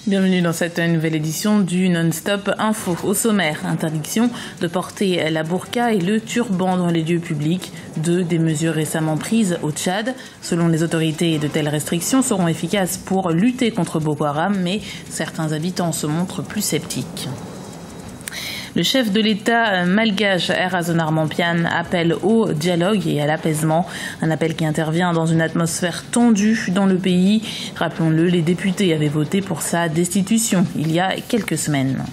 Bienvenue dans cette nouvelle édition du Non-Stop Info. Au sommaire, interdiction de porter la burqa et le turban dans les lieux publics. Deux des mesures récemment prises au Tchad. Selon les autorités, de telles restrictions seront efficaces pour lutter contre Boko Haram, mais certains habitants se montrent plus sceptiques. Le chef de l'État malgache, Erason Armampian, appelle au dialogue et à l'apaisement. Un appel qui intervient dans une atmosphère tendue dans le pays. Rappelons-le, les députés avaient voté pour sa destitution il y a quelques semaines.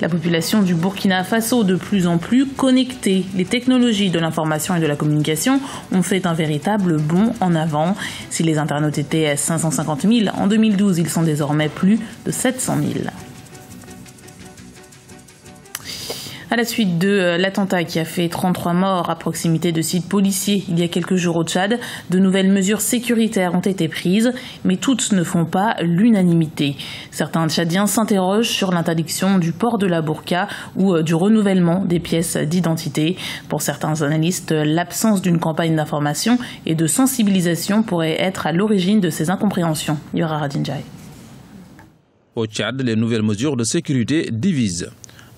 La population du Burkina Faso de plus en plus connectée. Les technologies de l'information et de la communication ont fait un véritable bond en avant. Si les internautes étaient 550 000 en 2012, ils sont désormais plus de 700 000. À la suite de l'attentat qui a fait 33 morts à proximité de sites policiers il y a quelques jours au Tchad, de nouvelles mesures sécuritaires ont été prises, mais toutes ne font pas l'unanimité. Certains Tchadiens s'interrogent sur l'interdiction du port de la burqa ou du renouvellement des pièces d'identité. Pour certains analystes, l'absence d'une campagne d'information et de sensibilisation pourrait être à l'origine de ces incompréhensions. Yora Radinjai. Au Tchad, les nouvelles mesures de sécurité divisent.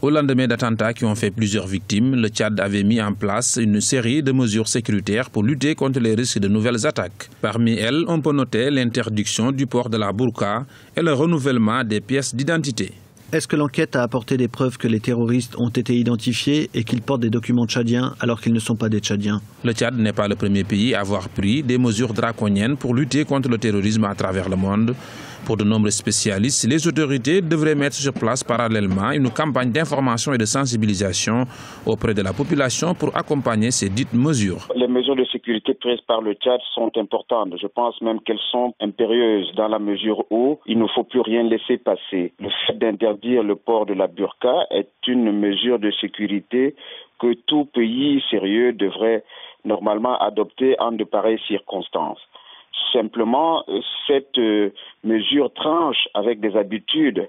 Au lendemain d'attentats qui ont fait plusieurs victimes, le Tchad avait mis en place une série de mesures sécuritaires pour lutter contre les risques de nouvelles attaques. Parmi elles, on peut noter l'interdiction du port de la burqa et le renouvellement des pièces d'identité. Est-ce que l'enquête a apporté des preuves que les terroristes ont été identifiés et qu'ils portent des documents tchadiens alors qu'ils ne sont pas des Tchadiens? Le Tchad n'est pas le premier pays à avoir pris des mesures draconiennes pour lutter contre le terrorisme à travers le monde. Pour de nombreux spécialistes, les autorités devraient mettre sur place parallèlement une campagne d'information et de sensibilisation auprès de la population pour accompagner ces dites mesures. Les mesures de sécurité prises par le Tchad sont importantes. Je pense même qu'elles sont impérieuses dans la mesure où il ne faut plus rien laisser passer. Le fait d'interdire le port de la burqa est une mesure de sécurité que tout pays sérieux devrait normalement adopter en de pareilles circonstances. Simplement, cette mesure tranche avec des habitudes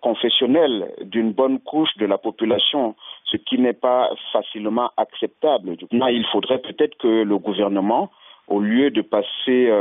confessionnelles d'une bonne couche de la population, ce qui n'est pas facilement acceptable. Là, il faudrait peut-être que le gouvernement, au lieu de passer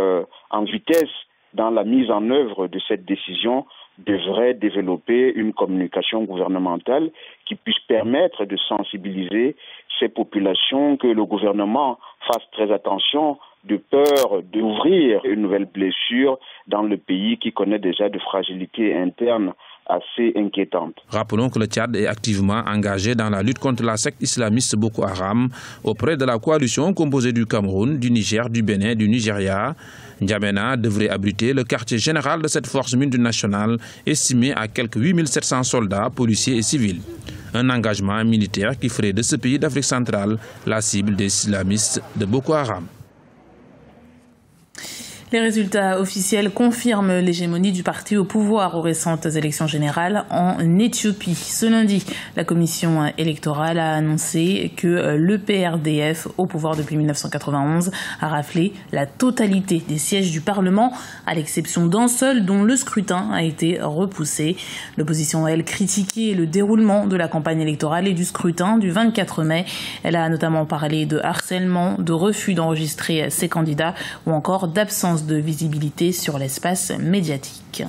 en vitesse dans la mise en œuvre de cette décision, devrait développer une communication gouvernementale qui puisse permettre de sensibiliser ces populations, que le gouvernement fasse très attention de peur d'ouvrir une nouvelle blessure dans le pays qui connaît déjà de fragilités internes assez inquiétantes. Rappelons que le Tchad est activement engagé dans la lutte contre la secte islamiste Boko Haram auprès de la coalition composée du Cameroun, du Niger, du Bénin et du Nigeria. N'Djamena devrait abriter le quartier général de cette force multinationale estimé à quelques 8700 soldats, policiers et civils. Un engagement militaire qui ferait de ce pays d'Afrique centrale la cible des islamistes de Boko Haram. Les résultats officiels confirment l'hégémonie du parti au pouvoir aux récentes élections générales en Éthiopie. Ce lundi, la commission électorale a annoncé que le PRDF, au pouvoir depuis 1991, a raflé la totalité des sièges du Parlement, à l'exception d'un seul dont le scrutin a été repoussé. L'opposition a, elle, critiqué le déroulement de la campagne électorale et du scrutin du 24 mai. Elle a notamment parlé de harcèlement, de refus d'enregistrer ses candidats ou encore d'absence de visibilité sur l'espace médiatique.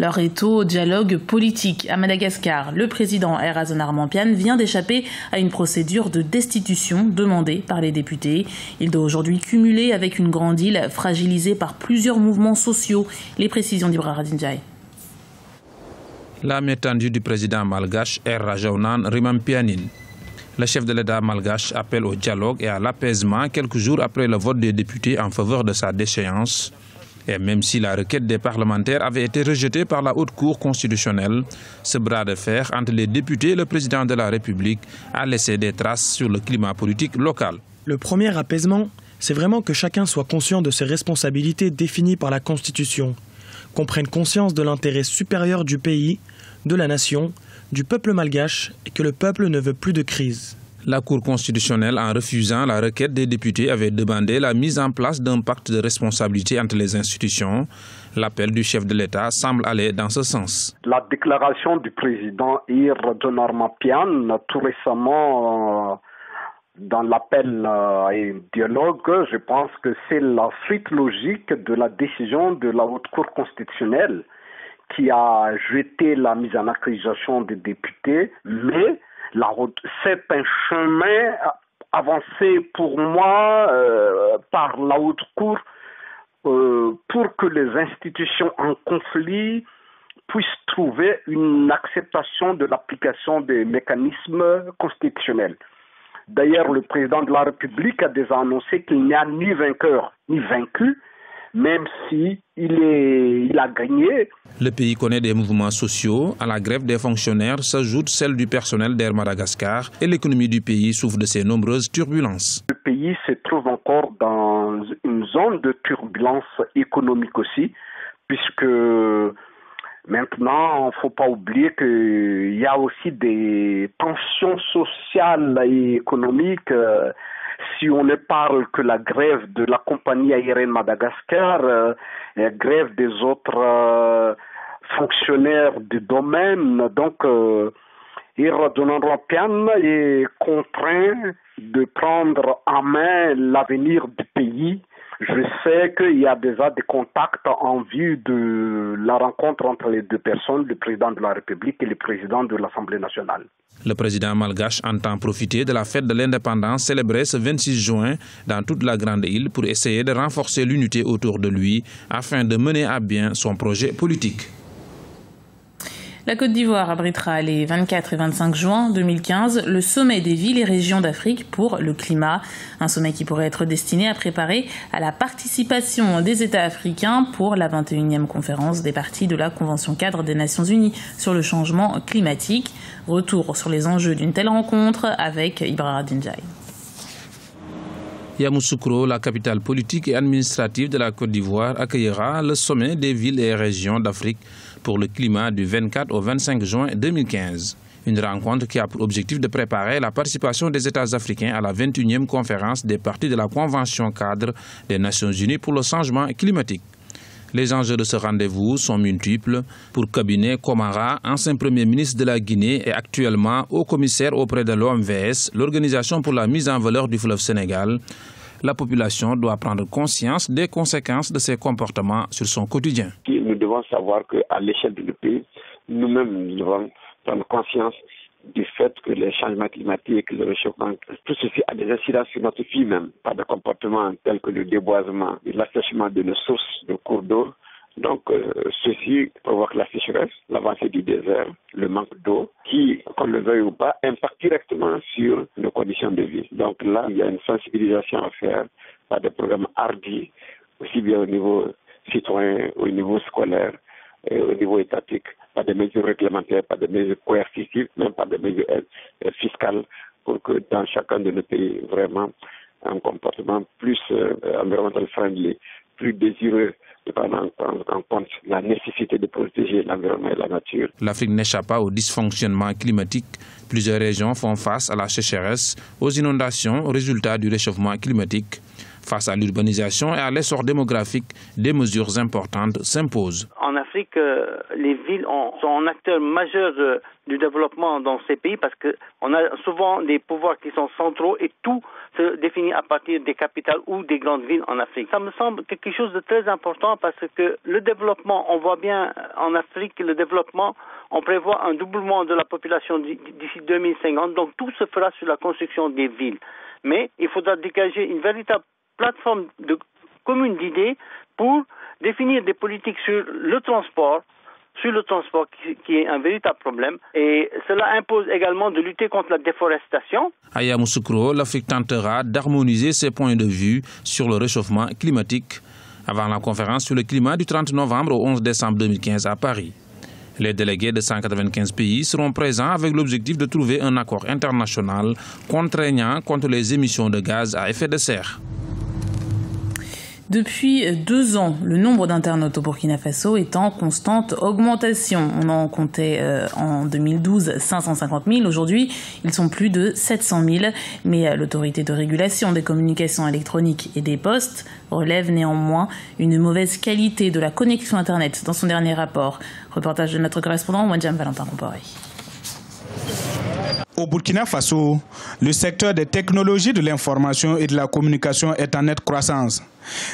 L'heure est au dialogue politique. À Madagascar, le président Erason Armampian vient d'échapper à une procédure de destitution demandée par les députés. Il doit aujourd'hui cumuler avec une grande île fragilisée par plusieurs mouvements sociaux. Les précisions d'Ibra Radinjai. La main tendue du président malgache Erason Armampianin. Le chef de l'État malgache appelle au dialogue et à l'apaisement quelques jours après le vote des députés en faveur de sa déchéance. Et même si la requête des parlementaires avait été rejetée par la Haute Cour constitutionnelle, ce bras de fer entre les députés et le président de la République a laissé des traces sur le climat politique local. Le premier apaisement, c'est vraiment que chacun soit conscient de ses responsabilités définies par la Constitution, qu'on prenne conscience de l'intérêt supérieur du pays, de la nation, du peuple malgache et que le peuple ne veut plus de crise. La Cour constitutionnelle, en refusant la requête des députés, avait demandé la mise en place d'un pacte de responsabilité entre les institutions. L'appel du chef de l'État semble aller dans ce sens. La déclaration du président Erason Armampian tout récemment dans l'appel à un dialogue, je pense que c'est la suite logique de la décision de la Haute Cour constitutionnelle qui a jeté la mise en accusation des députés, mais c'est un chemin avancé pour moi par la Haute Cour pour que les institutions en conflit puissent trouver une acceptation de l'application des mécanismes constitutionnels. D'ailleurs, le président de la République a déjà annoncé qu'il n'y a ni vainqueur ni vaincu, même si il a gagné. Le pays connaît des mouvements sociaux. À la grève des fonctionnaires s'ajoute celle du personnel d'Air Madagascar et l'économie du pays souffre de ces nombreuses turbulences. Le pays se trouve encore dans une zone de turbulence économique aussi, puisque maintenant, il ne faut pas oublier qu'il y a aussi des tensions sociales et économiques. Si on ne parle que la grève de la compagnie aérienne Madagascar, la grève des autres fonctionnaires du domaine, donc L'Union européenne est contraint de prendre en main l'avenir du pays. Je sais qu'il y a déjà des contacts en vue de la rencontre entre les deux personnes, le président de la République et le président de l'Assemblée nationale. Le président malgache entend profiter de la fête de l'indépendance célébrée ce 26 juin dans toute la grande île pour essayer de renforcer l'unité autour de lui afin de mener à bien son projet politique. La Côte d'Ivoire abritera les 24 et 25 juin 2015 le sommet des villes et régions d'Afrique pour le climat. Un sommet qui pourrait être destiné à préparer à la participation des États africains pour la 21e conférence des parties de la Convention cadre des Nations Unies sur le changement climatique. Retour sur les enjeux d'une telle rencontre avec Ibrahima Dinjaï. Yamoussoukro, la capitale politique et administrative de la Côte d'Ivoire, accueillera le sommet des villes et régions d'Afrique pour le climat du 24 au 25 juin 2015. Une rencontre qui a pour objectif de préparer la participation des États africains à la 21e conférence des parties de la Convention cadre des Nations Unies pour le changement climatique. Les enjeux de ce rendez-vous sont multiples. Pour Kabinet Komara, ancien Premier ministre de la Guinée et actuellement haut-commissaire auprès de l'OMVS, l'Organisation pour la mise en valeur du fleuve Sénégal, la population doit prendre conscience des conséquences de ses comportements sur son quotidien. Nous devons savoir qu'à l'échelle du pays, nous-mêmes nous devons prendre conscience du fait que les changements climatiques, le réchauffement, tout ceci a des incidences sur notre vie même, par des comportements tels que le déboisement, l'assèchement de nos sources de cours d'eau. Donc, ceci provoque la sécheresse, l'avancée du désert, le manque d'eau, qui, qu'on le veuille ou pas, impacte directement sur nos conditions de vie. Donc là, il y a une sensibilisation à faire par des programmes hardis, aussi bien au niveau citoyen, au niveau scolaire, et au niveau étatique, par des mesures réglementaires, par des mesures coercitives, même par des mesures fiscales, pour que dans chacun de nos pays, vraiment, un comportement plus environmental friendly, plus désireux, de prendre en compte la nécessité de protéger l'environnement et la nature. L'Afrique n'échappe pas au dysfonctionnement climatique. Plusieurs régions font face à la sécheresse, aux inondations, au résultat du réchauffement climatique. Face à l'urbanisation et à l'essor démographique, des mesures importantes s'imposent. En Afrique, les villes sont un acteur majeur du développement dans ces pays parce qu'on a souvent des pouvoirs qui sont centraux et tout se définit à partir des capitales ou des grandes villes en Afrique. Ça me semble quelque chose de très important parce que le développement, on voit bien en Afrique, le développement, on prévoit un doublement de la population d'ici 2050, donc tout se fera sur la construction des villes. Mais il faudra dégager une véritable plateforme commune d'idées pour définir des politiques sur le transport qui est un véritable problème. Et cela impose également de lutter contre la déforestation. À Yamoussoukro, l'Afrique tentera d'harmoniser ses points de vue sur le réchauffement climatique avant la conférence sur le climat du 30 novembre au 11 décembre 2015 à Paris. Les délégués de 195 pays seront présents avec l'objectif de trouver un accord international contraignant contre les émissions de gaz à effet de serre. Depuis 2 ans, le nombre d'internautes au Burkina Faso est en constante augmentation. On en comptait en 2012 550 000. Aujourd'hui, ils sont plus de 700 000. Mais l'autorité de régulation des communications électroniques et des postes relève néanmoins une mauvaise qualité de la connexion Internet dans son dernier rapport. Reportage de notre correspondant Wanjam Valentin Comporé. Au Burkina Faso, le secteur des technologies de l'information et de la communication est en nette croissance.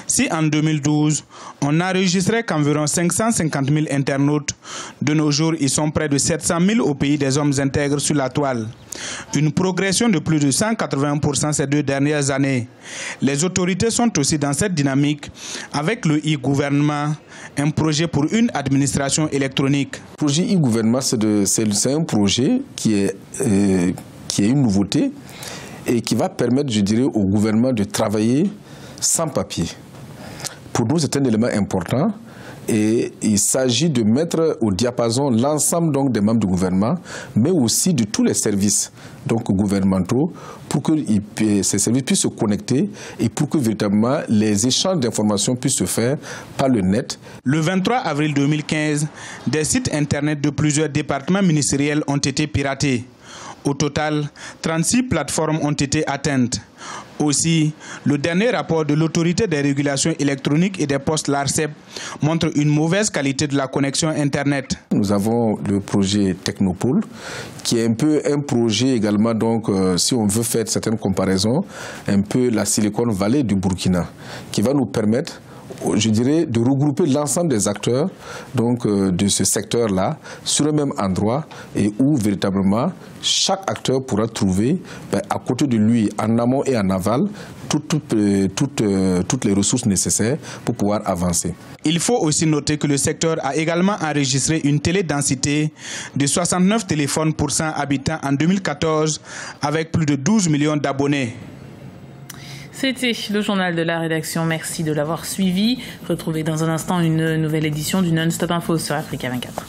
Si en 2012, on n'enregistrait qu'environ 550 000 internautes, de nos jours, ils sont près de 700 000 au pays des hommes intègres sur la toile. Une progression de plus de 180% ces 2 dernières années. Les autorités sont aussi dans cette dynamique avec le e-gouvernement, un projet pour une administration électronique. Le projet e-gouvernement, c'est un projet qui est une nouveauté et qui va permettre, je dirais, au gouvernement de travailler sans papier. Pour nous, c'est un élément important et il s'agit de mettre au diapason l'ensemble des membres du gouvernement, mais aussi de tous les services gouvernementaux pour que ces services puissent se connecter et pour que véritablement les échanges d'informations puissent se faire par le net. Le 23 avril 2015, des sites internet de plusieurs départements ministériels ont été piratés. Au total, 36 plateformes ont été atteintes. Aussi, le dernier rapport de l'autorité des régulations électroniques et des postes, l'ARCEP, montre une mauvaise qualité de la connexion Internet. Nous avons le projet Technopole, qui est un peu un projet également, si on veut faire certaines comparaisons, un peu la Silicon Valley du Burkina, qui va nous permettre, je dirais, de regrouper l'ensemble des acteurs de ce secteur-là sur le même endroit et où véritablement chaque acteur pourra trouver à côté de lui, en amont et en aval, toutes les ressources nécessaires pour pouvoir avancer. Il faut aussi noter que le secteur a également enregistré une télédensité de 69 téléphones pour 100 habitants en 2014 avec plus de 12 millions d'abonnés. C'était le journal de la rédaction. Merci de l'avoir suivi. Retrouvez dans un instant une nouvelle édition du Non-Stop Info sur Africa 24.